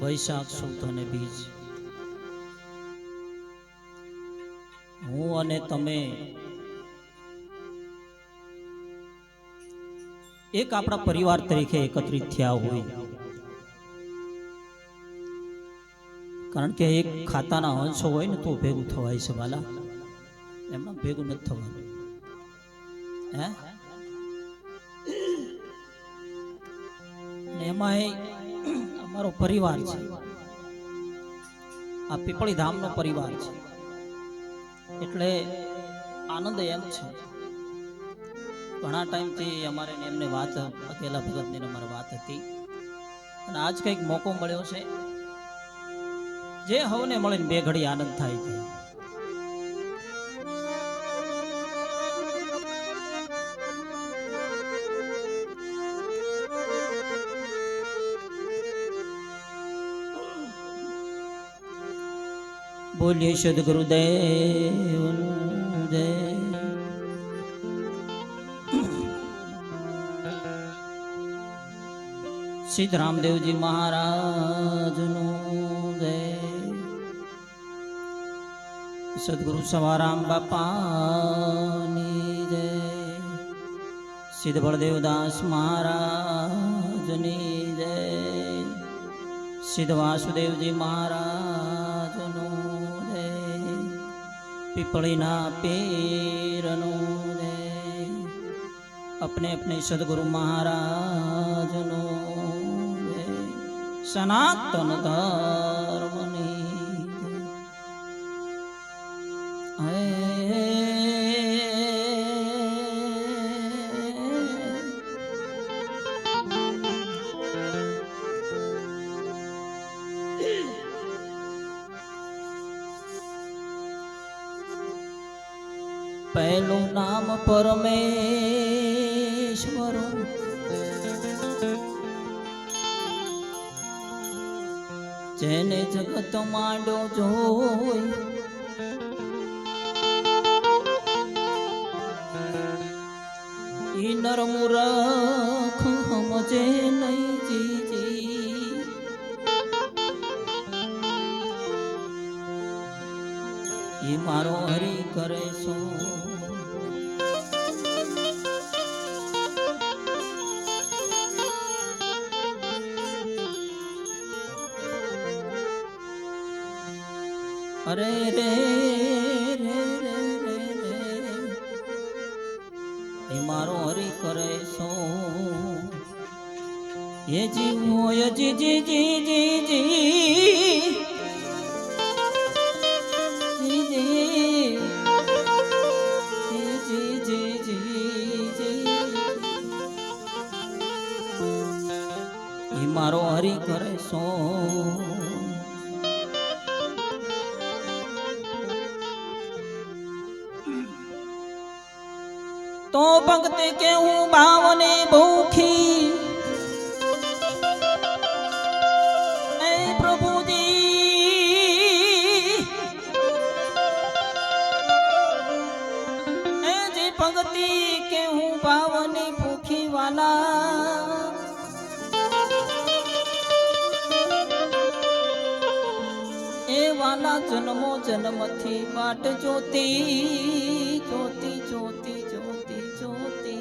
વૈશાખ સુદ અને બીજ હું અને તમે એક આપણા પરિવાર તરીકે એકત્રિત થયા હોય, કારણ કે એક ખાતાના અંશો હોય ને તો ભેગું થવાય છે વાલા, એમાં ભેગું નથી થવાનું. હે એમાં અમારો પરિવાર છે, આ પીપળી ધામનો પરિવાર છે, એટલે આનંદ એમ છે. ઘણા ટાઈમથી અમારે એમને વાત અકેલા ભગતની અમારે વાત હતી, અને આજ કંઈક મોકો મળ્યો છે જે હવને મળીને બે ઘડી આનંદ થાય છે. બોલીએ સદગુરુદેવનું જય. સિદ્ધ રામદેવજી મહારાજનું જય. સદગુરુ સવારામ બાપાની જય. સિદ્ધ બળદેવદાસ મહારાજની જય. સિદ્ધ વાસુદેવજી મહારાજનું જય. પીપળીના પીરનું જય. अपने अपने सदगुरु महाराज नो जय. सनातन धर्मनी पहलू नाम परमेश्वर, जेने जगत मांडो जोई, ई नर मूर्ख समझे नहीं जी, ई मारो हरि करे सो. अरे रे रे रे रे रे ये मारो हरि करे सो. ये जीवो ये जी जी जी जी जी जी जी जी जी जी जी ये मारो हरि करे सो. तो भक्ति के हूँ भावने भूखी, प्रभु जी जी भक्ति के हूँ भावने भूखी वाला. ए वाला जन्मो जन्म थी बाट ज्योति ज्योति ज्योति ज्योति ज्योति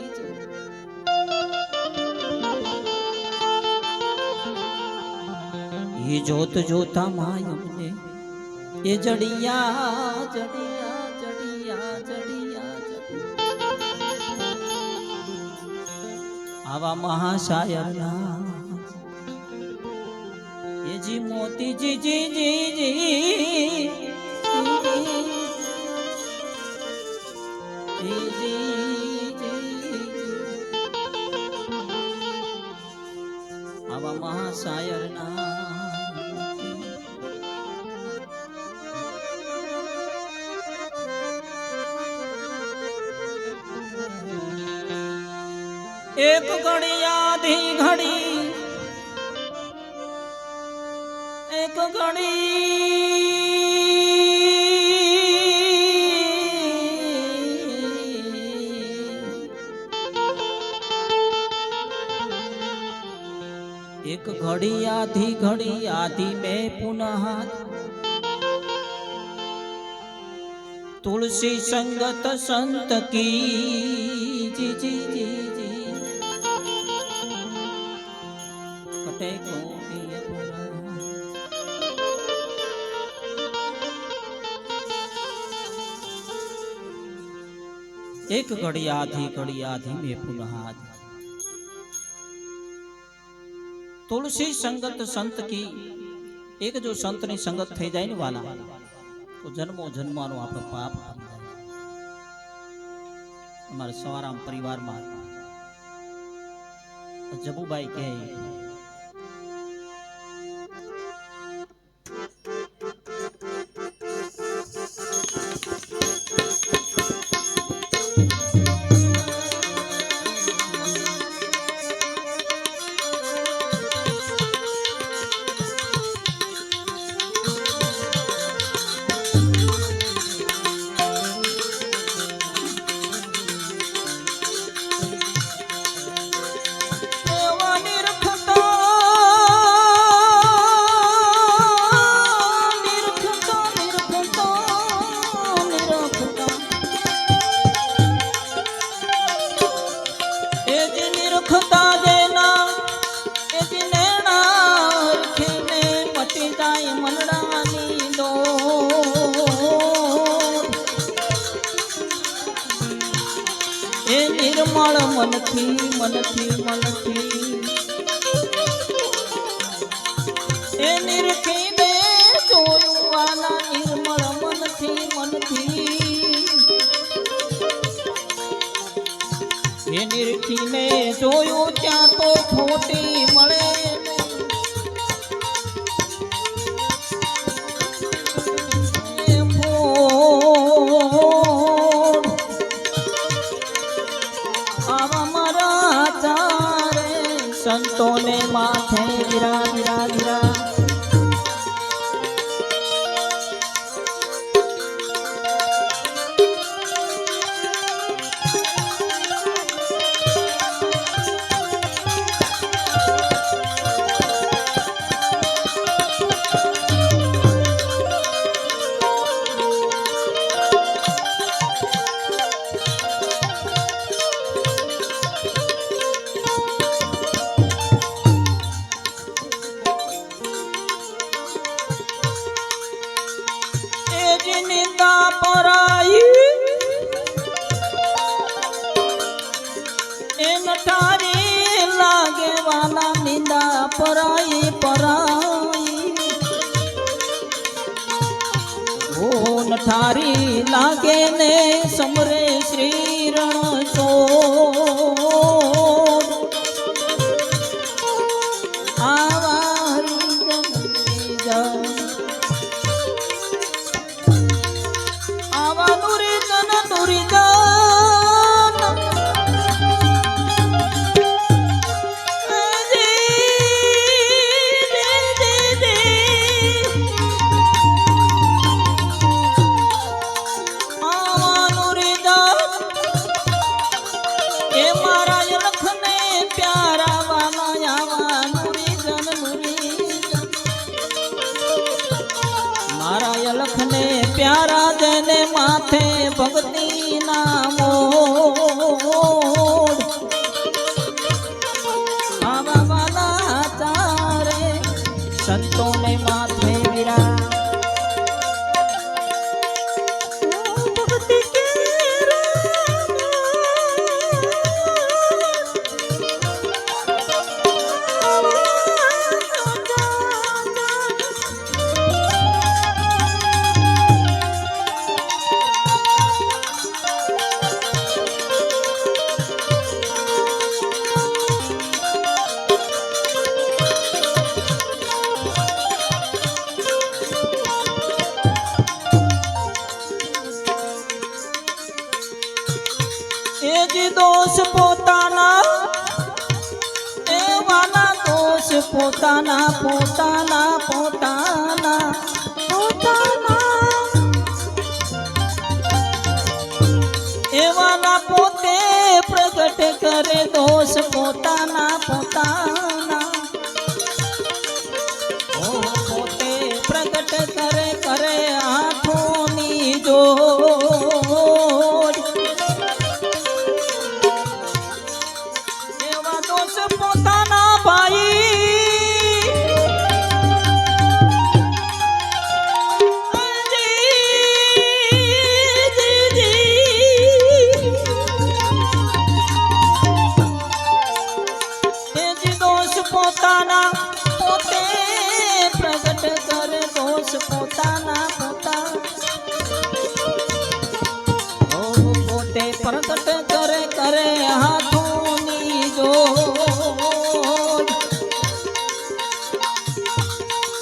ये जोत जोता मायम ने ये जड़िया जड़िया जड़िया जड़िया आवा महाशायर ना ये जी मोती जी जी जी जी जी जी जी आवा महाशायर ना. एक घड़ी आधी घड़ी एक घड़ी एक घड़ी आधी घड़ी आधी में पुनः तुलसी संगत संत की जी जी जी जी कटे को एक घड़ी आधी में पुनः आधी तुलसी संगत संत की एक जो संत ની સંગત થઈ જાય ને વાલા તો જન્મો જન્માનો આપણો પાપ બની જાય. અમારા સવારામ પરિવારમાં જબુબાઈ કહે निर्मल मन थी ए निरखी ने जोयु वाला निर्मल मन थी ए निरखी ने जोयु क्या तो खोटी मळे संतों ने माथे गिरा गिरा गिरा पराई ओ नठारी लागे ने समरे श्री रणसो आवारी जन आवा नुरी जन लखने प्यारा देने माथे भक्ति नामो आवा वाला तारे संतों ने माथे गिरा दोष पोताना एवाना दोष पोताना पोताना पोताना पोताना एवाना पोते प्रगट करे दोष पोताना पोताना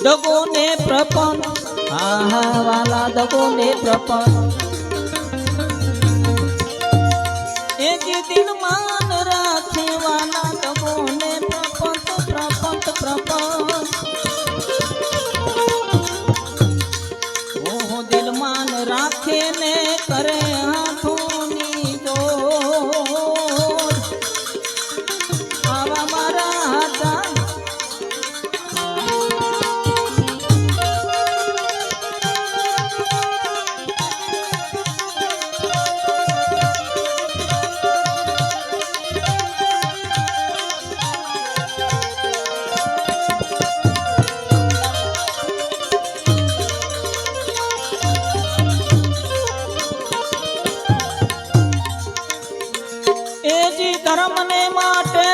દગો ને પ્રપંચ, હા હા વાલા દગો ને પ્રપંચ, એક દિન માન રાખે વાલા દગો ને પ્રપંચ પ્રપંચ પ્રપંચ, ઓ દિલ માન રાખે ને કરે હાથોની જોડ, આવા મારા હાથા ધર્મને માટે,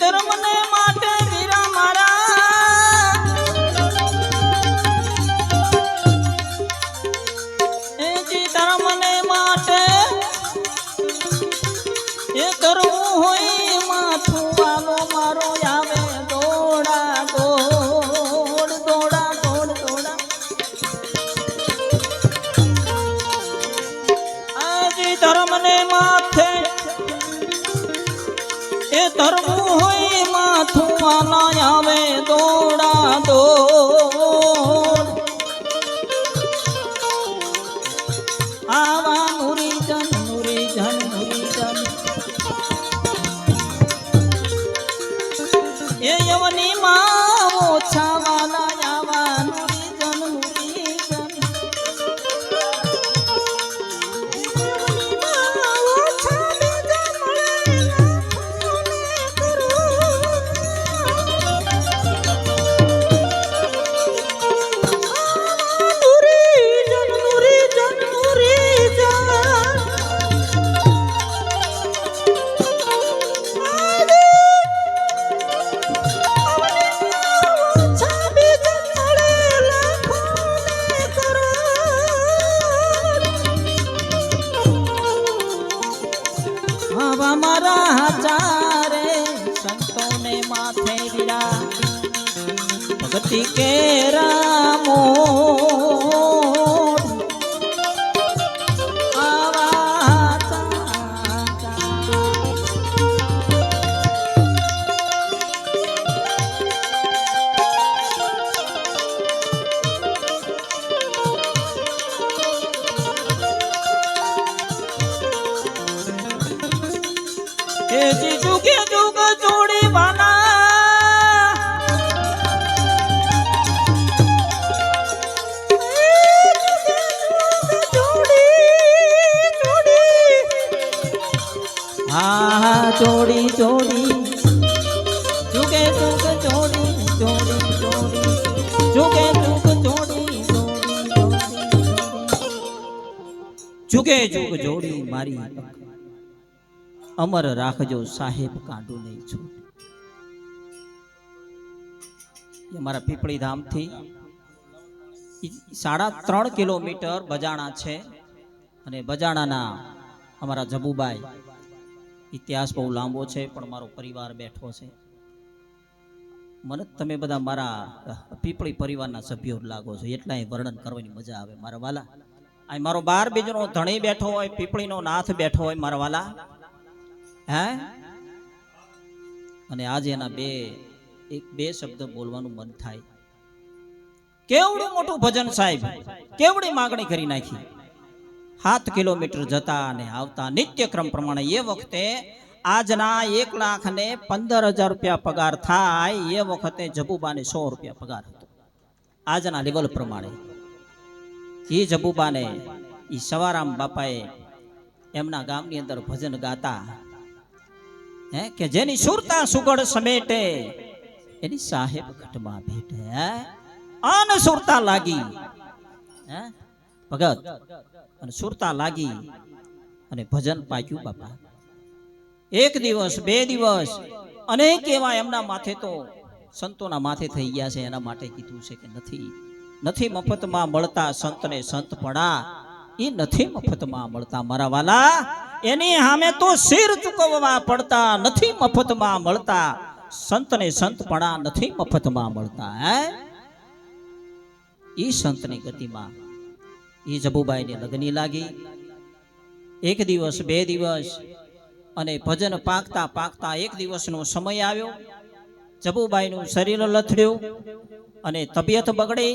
ધર્મને માટે વીરા મારા, ધર્મને માટે એ કરવું હોય માથું વાલો મારો આવે દોડા દોડ દોડા દોડ દોડા, આજી ધર્મને માથે એ ધરવું હોય માથું વાલા આવે દોડા દોડ, આવા મુરીજન મુરીજન મુરીજન એ યવની માં ઓછા વાલા આવા મુરીજન મુરીજન, મારા ચારે સંતોને માથે વીરા ભક્તિ કેરા મોડ, આવા જુગે જુગ જોડી બાના, હા જોડી જોડી જુગે જુગ જોડી જોડી જોડી જુગે જુગ જોડી જોડી જુગે જુગ જોડી મારી અમર રાખજો સાહેબ કાંડું નહીં છૂટ. અમારા પીપળી ધામથી 3.5 કિલોમીટર બજાણા છે અને બજાણાના અમારા જબુબાઈ ઇતિહાસ બહુ લાંબો છે પણ મારો પરિવાર બેઠો છે. મને તમે બધા મારા પીપળી પરિવારના સભ્યો લાગો છો એટલા વર્ણન કરવાની મજા આવે મારા વાલા. આ મારો 12 બીજનો ધણી બેઠો હોય, પીપળીનો નાથ બેઠો હોય મારા વાલા, હે અને આજે એના બે શબ્દ બોલવાનું મન થાય. કેવડું મોટું ભજન સાહેબ, કેવડી માગણી કરી નાખી. 7 કિલોમીટર જતા અને આવતા નિત્યક્રમ પ્રમાણે એ વખતે આજના 1,15,000 રૂપિયા પગાર થાય એ વખતે જબુબાને 100 રૂપિયા પગાર હતો. આજના લેવલ પ્રમાણે એ જબુબાને એ સવારામ બાપાએ એમના ગામની અંદર ભજન ગાતા, હે કે જેની સુરતા સુગડ સમેટે એની સાહેબ ઘટમાં ભેટે, આન સુરતા લાગી, હે ભગત અને સુરતા લાગી અને ભજન પાક્યું બાપા. 1 દિવસ 2 દિવસ અનેક એવા એમના માથે તો સંતોના માથે થઈ ગયા છે. એના માટે કીધું છે કે નથી મફતમાં મળતા સંતને સંત પડા, એ નથી મફતમાં મળતા મારા વાલા, એની સામે તો શિર ચૂકવવા પડતા. નથી મફતમાં મળતા સંતને સંતપણા નથી મફતમાં મળતા. ઈ સંતની ગતિમાં ઈ જબુબાઈને લગની લાગી. એક દિવસ, બે દિવસ અને ભજન પાકતા પાકતા એક દિવસનો સમય આવ્યો. જબુબાઈનું શરીર લથડ્યું અને તબિયત બગડી.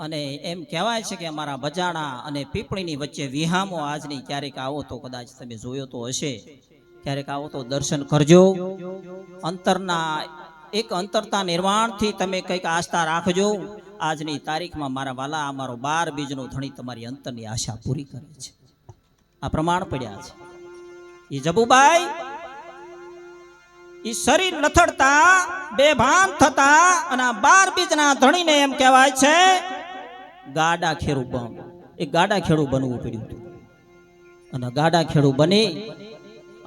અને એમ કહેવાય છે કે અમારા બજાણા અને પીપળીની વચ્ચે વિહામો આજની ક્યારેક આવો તો કદાચ તમે જોયો તો હશે, ક્યારેક આવો તો દર્શન કરજો. અંતરતા નિર્વાણથી તમે કંઈક આસ્થા રાખજો. આજની તારીખમાં મારા વાલા અમારો 12 બીજનો ધણી તમારી અંતરની આશા પૂરી કરે છે. આ પ્રમાણ પડ્યા છે. એ જબુબાઈ ઈ શરીર લથડતા બેભાન થતા અને 12 બીજના ધણીને એમ કહેવાય છે ગાડા ખેડૂ બન. એ ગાડા ખેડૂ બનવું પડ્યું હતું. અને ગાડા ખેડૂ બની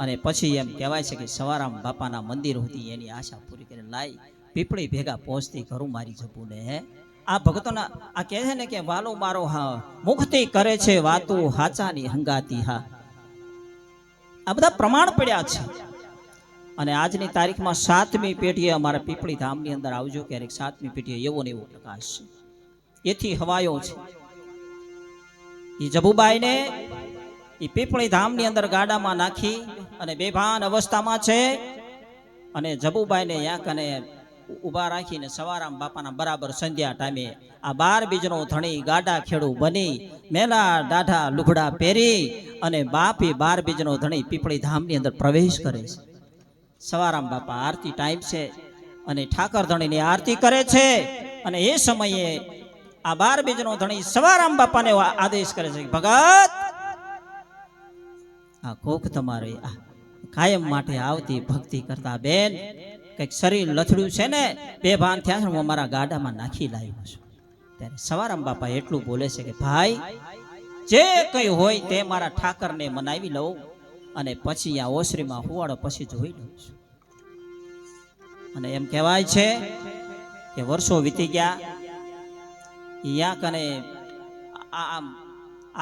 અને પછી એમ કહેવાય છે કે સવારામ બાપાના મંદિર હતી એની આશા પૂરી કરીને લાઈ પીપળી ભેગા પહોંચતી કરું મારી જબુને. આ ભક્તોના આ કહે છે ને કે વાલો મારો હા મુખથી કરે છે વાતું હાચાની હંગાતી. હા, આ બધા પ્રમાણ પડ્યા છે. અને આજની તારીખમાં 7મી પેઢીએ અમારા પીપળી ધામની અંદર આવજો ક્યારેક. 7મી પેઢીએ એવો ને એવો પ્રકાશ છે. એથી હવાયો છે. એ જબુબાઈને એ પીપળી ધામની અંદર ગાડામાં નાખી અને બેભાન અવસ્થામાં છે. અને જબુબાઈને યા કને ઊભા રાખીને સવારામ બાપાના બરાબર સંધ્યા ટાઈમે આ 12 બીજનો ધણી ગાડા ખેડૂ બની મેલા દાઢા લુગડા પહેરી અને બાપી 12 બીજનો ધણી પીપળી ધામની અંદર પ્રવેશ કરે છે. સવારામ બાપા આરતી ટાઈમ છે અને ઠાકર ધણીની આરતી કરે છે. અને એ સમયે આ 12 બીજનો ધણી સવારામ બાપાને આદેશ કરે છે કે ભગત આ કોક તમારે કાયમ માટે આવતી ભક્તિ કરતા બેન કંઈક શરીર લથડ્યું છે ને બેભાન થયા છે, હું અમારા ગાડામાં નાખી લાવ્યો છું. ત્યારે સવારામ બાપા એટલું બોલે છે કે ભાઈ જે કઈ હોય તે મારા ઠાકરને મનાવી લઉં અને પછી આ ઓસરીમાં હુવાડો પછી જોઈ લઉં છું. અને એમ કહેવાય છે કે વર્ષો વીતી ગયા. યા કને આમ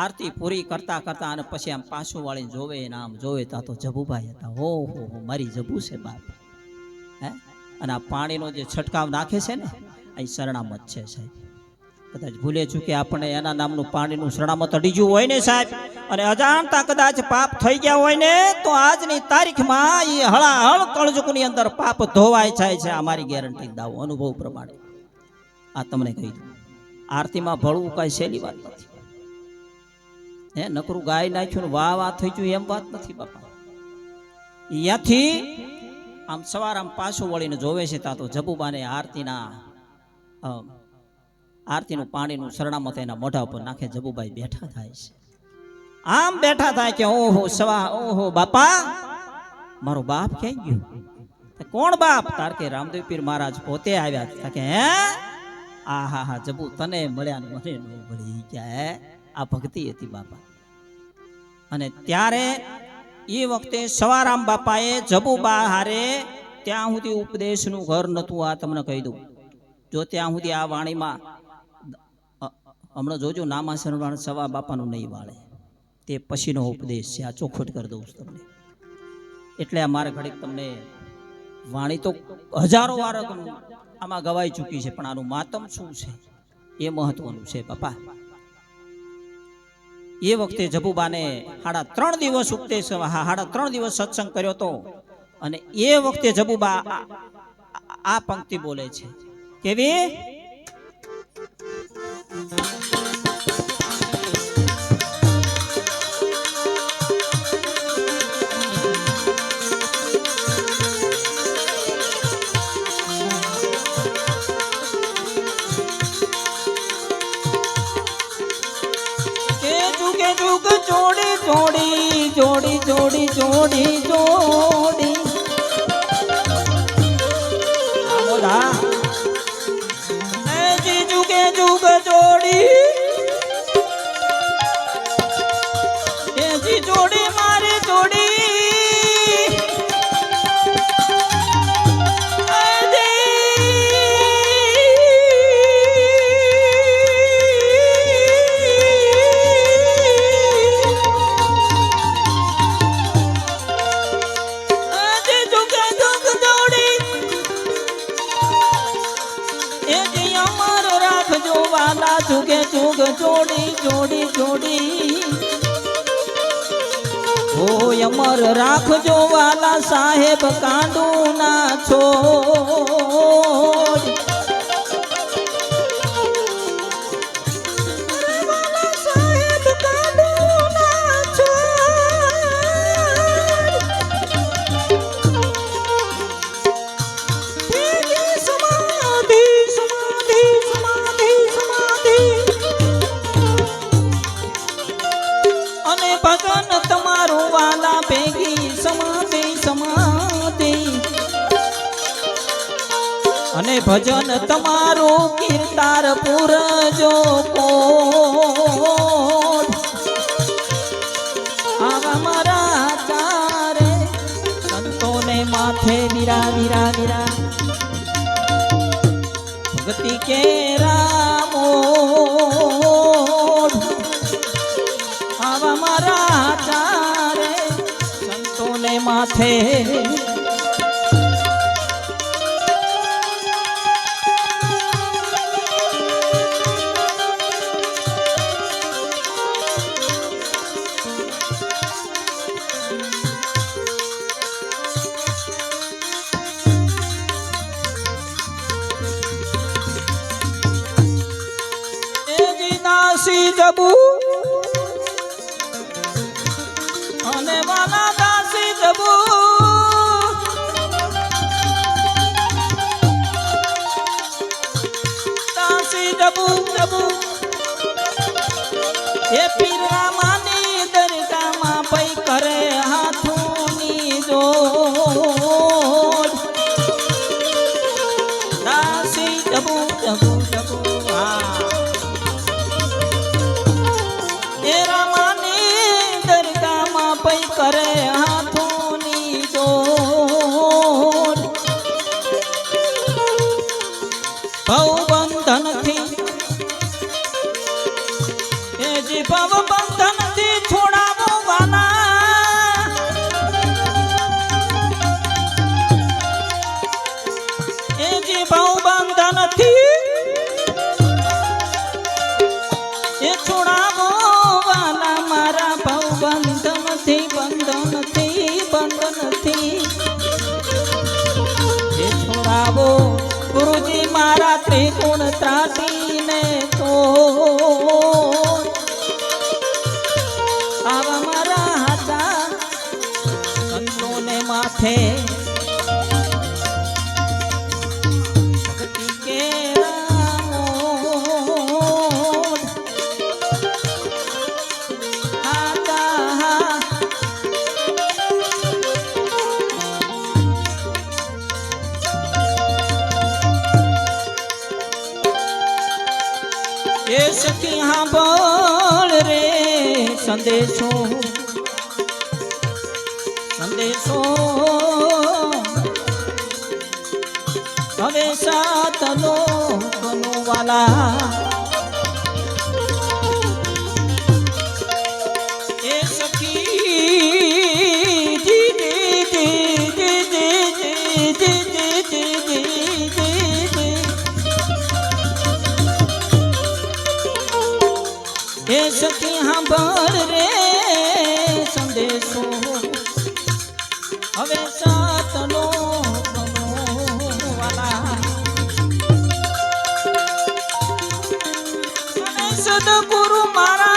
આરતી પૂરી કરતા કરતા અને પછી આમ પાછું વાળીને જોવે ને આમ જોવે તો જબુભાઈ હતા. હો મારી જબુ છે બાપ. અને આ પાણીનો જે છંટકાવ નાખે છે ને અહીં શરણામત છે સાહેબ. કદાચ ભૂલે ચૂકે આપણે એના નામનું પાણીનું શરણામત અડીજ્યું હોય ને સાહેબ અને અજાણતા કદાચ પાપ થઈ ગયા હોય ને તો આજની તારીખમાં એ હળાહળ કળજુકની અંદર પાપ ધોવાય જાય છે. અમારી ગેરંટી દાવો અનુભવ પ્રમાણે આ તમને કહી દઉં. આરતીમાં ભળવું કઈ સહેલી વાત નથી. નકરું ગાય નાખ્યું વાહ થઈ ગયું એમ વાત નથી બાપા. અહીંયાથી આમ સવાર આમ પાછું વળીને જોવે છે તા તો જબુબાને આરતીનું પાણીનું શરણામત એના મોઢા ઉપર નાખે. જબુબાઈ બેઠા થાય છે. આમ બેઠા થાય કે ઓહો બાપા મારો બાપ ક્યાં ગયો? કોણ બાપ? તાર કે રામદેવ પીર મહારાજ પોતે આવ્યા કે હે હા જબુ તને મળ્યા ને મને ન મળી ગયા. આ ભક્તિ હતી બાપા. અને ત્યારે એ વખતે સવારામ બાપાએ જબુબા હારે ત્યાં સુધી ઉપદેશનું ઘર નતું. આ તમને કહી દઉં. જો ત્યાં સુધી આ વાણીમાં હમણાં જોજો નામાસરણ સવા બાપાનું નહીં વાળે તે પછીનો ઉપદેશ છે. આ ચોખવટ કરી દઉં છું તમને. એટલે અમારે ઘડીક તમને વાણી તો હજારો વાર આમાં ગવાઈ ચૂકી છે પણ આનું માતમ શું છે એ મહત્વનું છે બાપા. એ વખતે જબુબાને 3.5 દિવસ ઉપદેશ 3.5 દિવસ સત્સંગ કર્યો હતો. અને એ વખતે જબુબા આ પંક્તિ બોલે છે. કેવી? જોડી જોડી જોડી જોડી આમોદા એ જુગે જુગ જોડી એ જી જોડી મારી જોડી વાલા જુગે જુગ જોડી જોડી જોડી ઓ અમર રાખજો વાલા સાહેબ કાંડુ ના છોડ ભગન તમારું વાલા ભેગી સમાધિ સમાધિ અને ભજન તમારું કીર્તાર પૂરજો કોટ આવા મારા ચારે સંતોને માથે વીરા વીરા વીરા ભક્તિ કે રામો આવા મારા ચારે સંતોને માથે જબુ અને વાલા દાસી જબુ દાસી જબુ જબુ એ પીરા માની દરગાહમાં પૈ કરે હાથોની જોડ દાસી જબુ જબુ જબુ હા પૈ કરે હાથોની જોડ ભવ બંધનથી એ જી ભવ બંધનથી છોડાવો વાલા એ જી ભવ બંધનથી એ છોડાવો વાલા મારા ભવ બંધનથી બંધનથી એ છોડાવો ગુરુજી મારા ત્રિગુણ ત્રાટીને તો આવા મારા હાથા સંતોને માથે ભક્તિ કે એ સખી હા બોલ રે સંદેશો સંદેશો હવે સાત લોકનો વાલા એ સખી જી જી જી જી જી જી જી જી એ સખી સાંભળ રે સંદેશો હવે સાતનો વાલા અને સદગુરુ મારા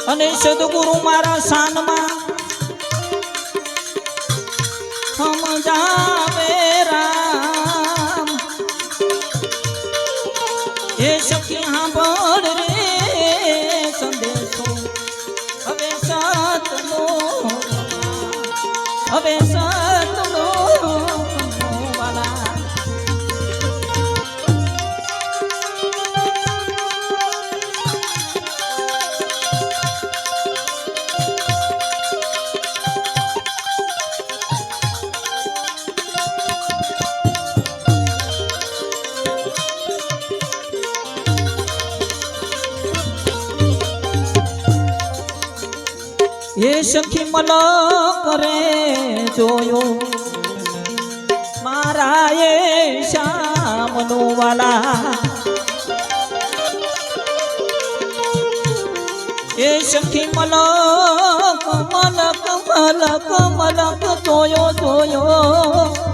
અને સદગુરુ મારા શાનમાં સમજાવે રામ એ સખી સાંભળ રે સંદેશો હવે સાતનો વાલા એ સખી મલો કરે જોયો મારા એ શ્યામનું વાલા એ સખી મલક મલક મલક મલક જોયો જોયો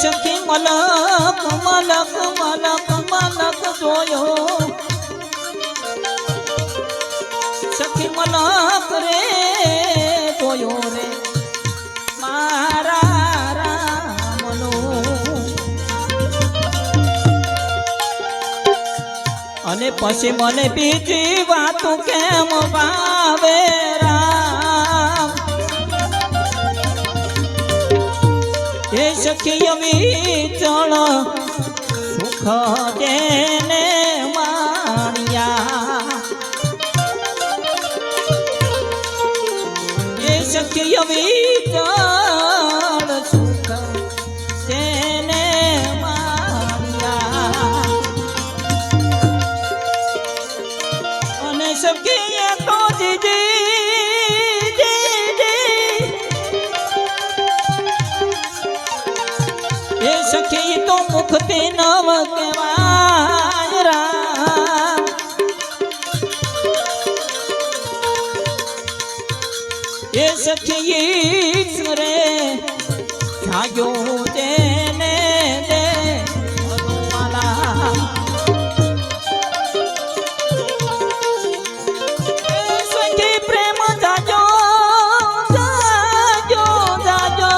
સખી મલક મલક મલક મલક જોયો સખી મલક રે જોયો રે મારા રામનો અને પછી મને બીજી વાતો કેમ ભાવે રામ એ સખી વિચળ સુખ દેને માણ્યા એ સખી વિચળ સુખ દેને માણ્યા અને સખી તો દીદી એ સખી તો મુખથી નવ કહેવાય રામ એ સખી ઈશ્વરે જાગ્યો તેને દે ભગવાલા એ સખી પ્રેમ જાજો જાજો જાજો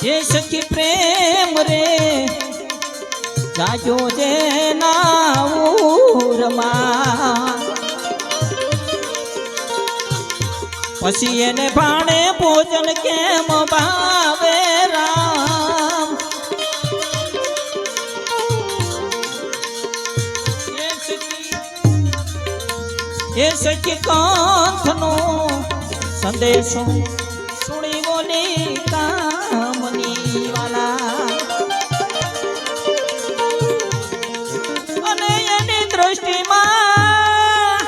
ये सखी प्रेम रे जाजो जे नाऊरमा पसी एने भाणे भोजन केम भावे राम ये सखी कांथनो संदेशो सुनी बोली कामनी वाला અને એની દ્રષ્ટિમાં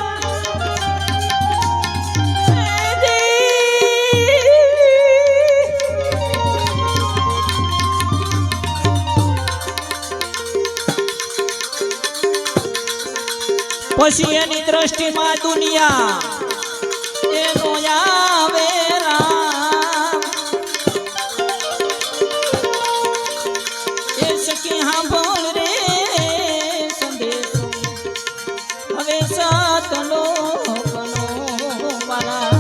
પછી એની દ્રષ્ટિમાં દુનિયા એનો આવે રામ એ સખી સાંભળ રે સંદેશો હવે સતનો બનો વાલા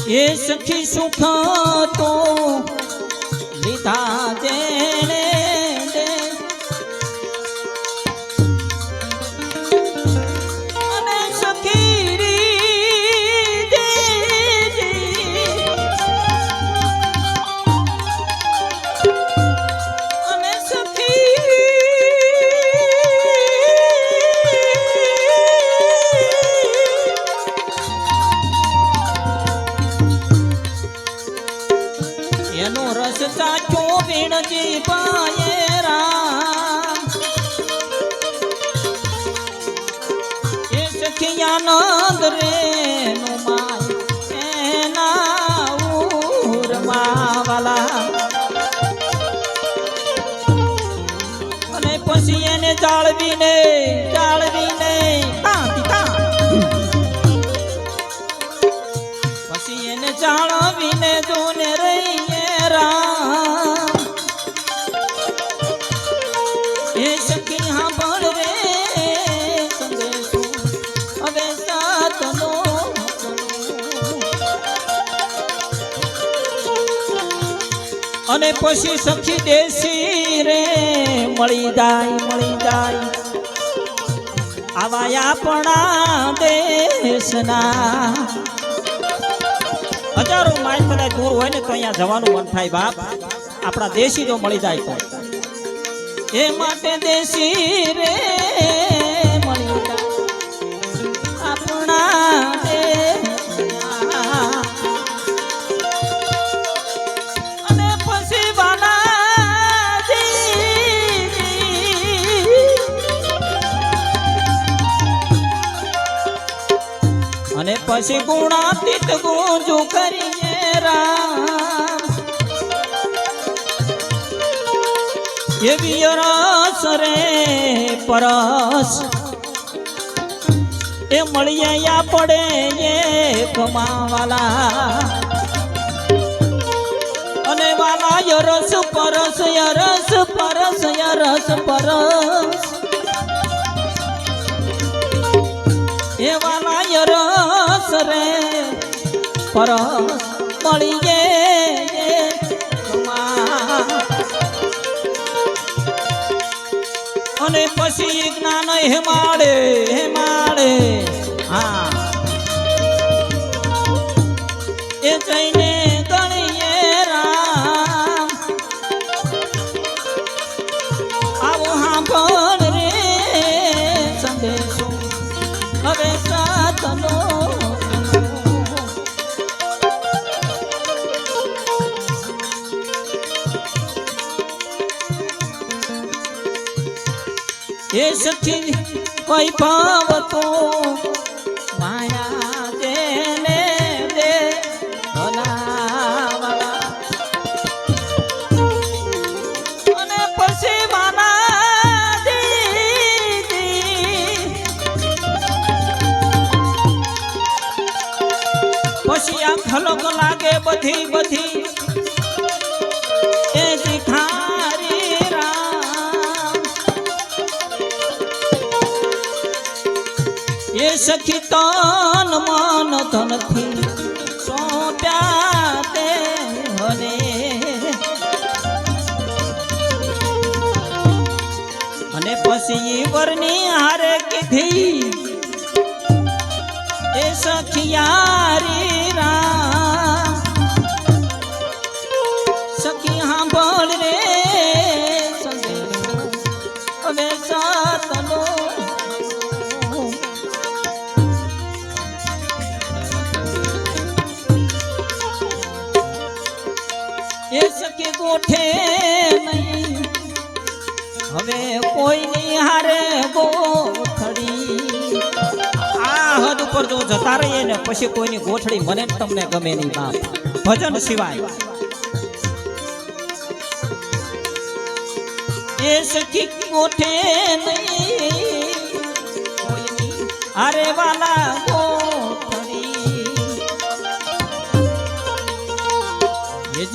ये सखी सुख तो લીધા જેણે દે અને સખી રી દે અને સખી એનો રસ સાચો વીણજી પાયે રામ એ સખી આનંદ રે નો માય એના ઉરમાં વાલા અને પછી એને જાળવીને પછી એને જાળવીને જોને રહી અને પછી સખી દેશી રે મળી જાય આવા આપણા દેશના હજારો માઇલ કદાચ દૂર હોય ને તો અહીંયા જવાનું મન થાય બાપ આપણા દેશી જો મળી જાય તો એ માટે દેશી રે મળી જાય આપણા અને પછી અને પછી ગુણાતીત ગુંજુ કરીએ રામ એવી રસ રે પરસ એ મળીએ પડે એ કમાવાલા અને વાલા યરસ પરસ એ વાલા યરસ રે પરસ મળીએ અને પછી જ્ઞાન હેમાડે હા એ જઈને ગણીએ રામ આવો હાંભળ રે સંદેશો હવે સાતનો એ સખી કોઈ ભાવતો માયા દેને દે ભલાવાળા અને પછી માના દીદી પછી આ ખલક લાગે બધી એ જીખારી એ સખી તન મન ધનથી સોંપ્યા તે હને અને પછી વરની હારે કીધી એ સખિયારી રામ સખી હાંભળ રે સંદેશો હવે સાતનો એ સખી ગોઠે નહીં હવે કોઈની હારે ગોઠડી આ હદ ઉપર જો જતા રહીએ ને પછી કોઈની ગોઠડી મને તમને ગમે નહીં બાપ ભજન સિવાય એ સખી ગોઠે નહીં કોઈની હારે વાલા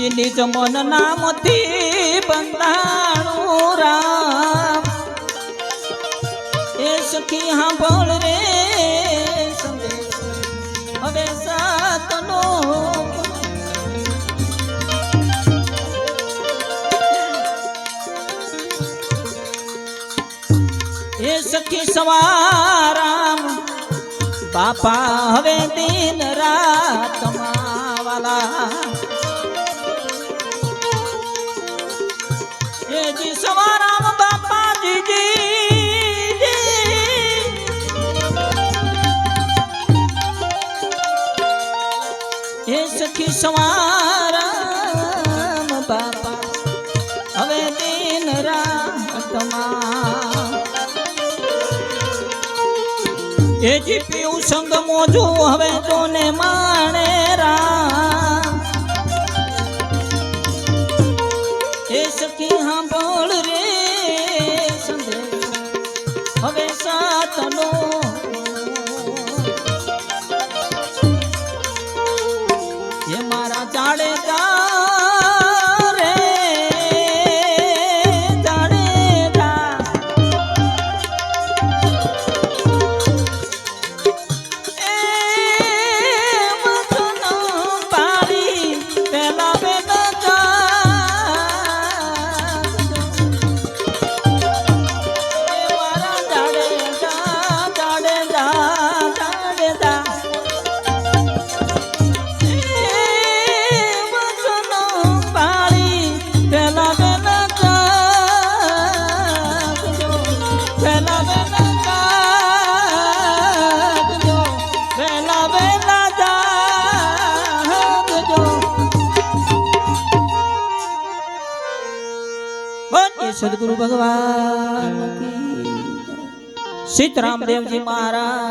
નિજ મન નામથી બંધાણું રામ એ સખી હાંભળ રે સંદેશ હવે સાતનો એ સખી સવારામ બાપા હવે દિન રાત માવાલા जी सवाराम बापा जी ये सखी सवाराम बापा હવે દિન રાતમાં એ જી પીવું સંગ મોજું હવે જોને માણે રામ એ સખી હાંભળ રે સંદેશ હવે સાતનો એ મારા જાડે રે સદગુરુ ભગવાન કી જય. સીતારામ દેવજી મહારાજ